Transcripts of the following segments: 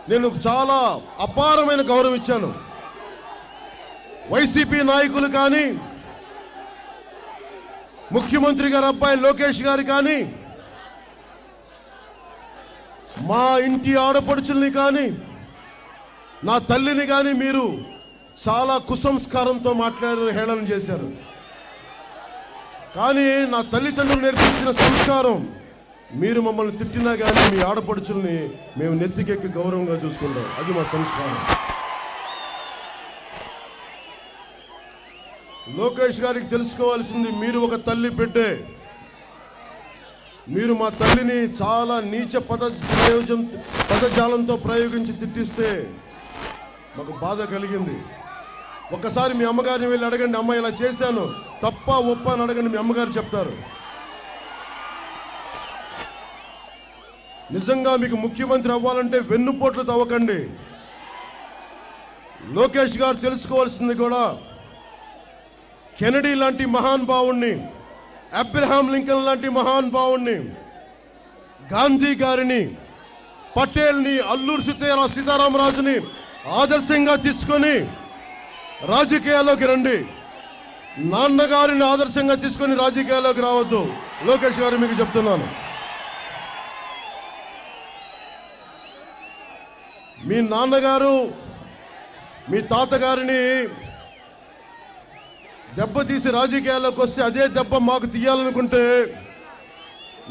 నేను చాలా అపారమైన గౌరవం ఇచ్చాను. వైసీపీ నాయకులు కానీ, ముఖ్యమంత్రి గారి అబ్బాయి లోకేష్ గారు కానీ, మా ఇంటి ఆడపడుచుల్ని కానీ, నా తల్లిని కానీ మీరు చాలా కుసంస్కారంతో మాట్లాడారు, హేళన చేశారు. కానీ నా తల్లిదండ్రులు నేర్పించిన సంస్కారం, మీరు మమ్మల్ని తిట్టినా కానీ మీ ఆడపడుచుల్ని మేము నెత్తికెక్కి గౌరవంగా చూసుకుంటాం. అది మా సంస్కారం. లోకేష్ గారికి తెలుసుకోవాల్సింది, మీరు ఒక తల్లి బిడ్డే. మీరు మా తల్లిని చాలా నీచ పదజాలంతో ప్రయోగించి తిట్టిస్తే మాకు బాధ కలిగింది. ఒక్కసారి మీ అమ్మగారిని వెళ్ళి అడగండి, అమ్మ ఇలా చేశాను తప్ప ఒప్ప అని అడగండి, మీ అమ్మగారు చెప్తారు. నిజంగా మీకు ముఖ్యమంత్రి అవ్వాలంటే వెన్నుపోట్లు తవ్వకండి. లోకేష్ గారు తెలుసుకోవాల్సింది కూడా, కెనడీ లాంటి మహానుభావుణ్ణి, అబ్రహాం లింకన్ లాంటి మహానుభావుణ్ణి, గాంధీ గారిని, పటేల్ని, అల్లూరి సీతారామరాజుని ఆదర్శంగా తీసుకొని రాజకీయాల్లోకి రండి. నాన్నగారిని ఆదర్శంగా తీసుకొని రాజకీయాల్లోకి రావద్దు. లోకేష్ గారు మీకు చెప్తున్నాను. మీ నాన్నగారు, మీ తాతగారిని దెబ్బతీసి రాజకీయాల్లోకి వస్తే అదే దెబ్బ మాకు తీయాలనుకుంటే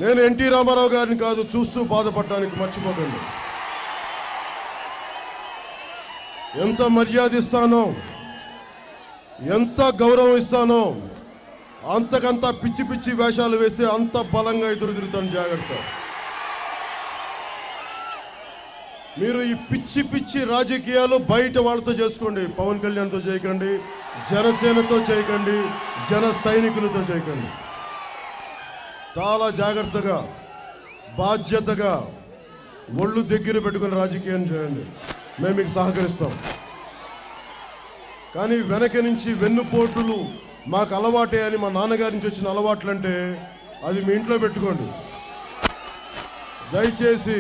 నేను ఎన్టీ రామారావు గారిని కాదు చూస్తూ బాధపడడానికి మర్చిపోకండి. ఎంత మర్యాద ఇస్తానో, ఎంత గౌరవం ఇస్తానో, అంతకంతా పిచ్చి పిచ్చి వేషాలు వేస్తే అంత బలంగా ఎదురు తిరుగుతాను. జాగ్రత్త. మీరు ఈ పిచ్చి పిచ్చి రాజకీయాలు బయట వాళ్ళతో చేసుకోండి. పవన్ కళ్యాణ్తో చేయకండి, జనసేనతో చేయకండి, జన సైనికులతో చేయకండి. చాలా జాగ్రత్తగా, బాధ్యతగా, ఒళ్ళు దగ్గర పెట్టుకుని రాజకీయం చేయండి. మేము మీకు సహకరిస్తాం. కానీ వెనక నుంచి వెన్నుపోటులు మాకు అలవాటే అని మా నాన్నగారి నుంచి వచ్చిన అలవాట్లు అంటే అది మీ ఇంట్లో పెట్టుకోండి. దయచేసి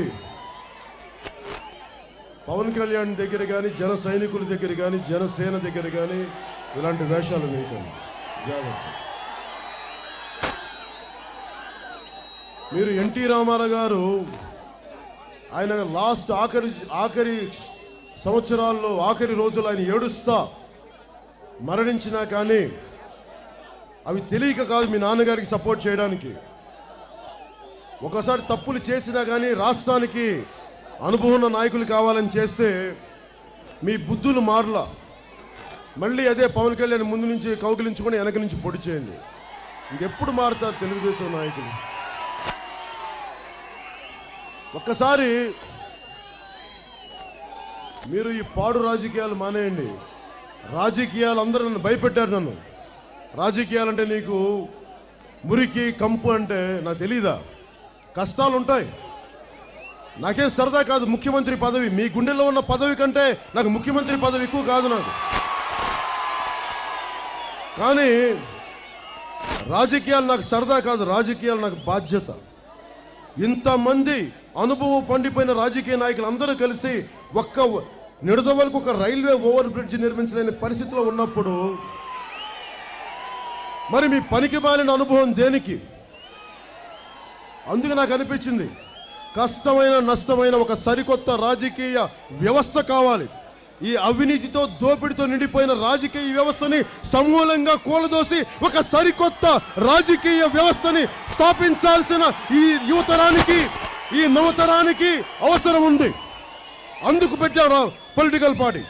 పవన్ కళ్యాణ్ దగ్గర కానీ, జన సైనికుల దగ్గర కానీ, జనసేన దగ్గర కానీ ఇలాంటి వేషాలు వేయకండి. జాగ్రత్త. మీరు ఎన్టీ రామారావు గారు ఆయన లాస్ట్ ఆఖరి సంవత్సరాల్లో, ఆఖరి రోజులు ఆయన ఏడుస్తా మరణించినా కానీ అవి తెలియక కాదు, మీ నాన్నగారికి సపోర్ట్ చేయడానికి. ఒకసారి తప్పులు చేసినా కానీ రాష్ట్రానికి అనుభవం ఉన్న నాయకులు కావాలని చేస్తే మీ బుద్ధులు మారలా. మళ్ళీ అదే పవన్ కళ్యాణ్ ముందు నుంచి కౌగిలించుకొని వెనక నుంచి పొడి చేయండి. ఇంకెప్పుడు మారుతారు తెలుగుదేశం నాయకులు? ఒక్కసారి మీరు ఈ పాడు రాజకీయాలు మానేయండి. రాజకీయాలు అందరూ నన్ను భయపెట్టారు. నన్ను రాజకీయాలంటే నీకు మురికి కంపు అంటే నాకు తెలీదా? కష్టాలు ఉంటాయి. నాకేం సరదా కాదు ముఖ్యమంత్రి పదవి. మీ గుండెల్లో ఉన్న పదవి కంటే నాకు ముఖ్యమంత్రి పదవి ఎక్కువ కాదు నాకు. కానీ రాజకీయాలు నాకు సరదా కాదు, రాజకీయాలు నాకు బాధ్యత. ఇంతమంది అనుభవం పండిపోయిన రాజకీయ నాయకులు అందరూ కలిసి ఒక్క నిడదవలకు ఒక రైల్వే ఓవర్ బ్రిడ్జ్ నిర్మించలేని పరిస్థితిలో ఉన్నప్పుడు మరి మీ పనికి మాలిన అనుభవం దేనికి? అందుకే నాకు అనిపించింది, కష్టమైన నష్టమైన ఒక సరికొత్త రాజకీయ వ్యవస్థ కావాలి. ఈ అవినీతితో, దోపిడితో నిండిపోయిన రాజకీయ వ్యవస్థని సమూలంగా కూలదోసి ఒక సరికొత్త రాజకీయ వ్యవస్థని స్థాపించాల్సిన ఈ యువతరానికి, ఈ నవతరానికి అవసరం ఉంది. అందుకు పెట్టారు పొలిటికల్ పార్టీ.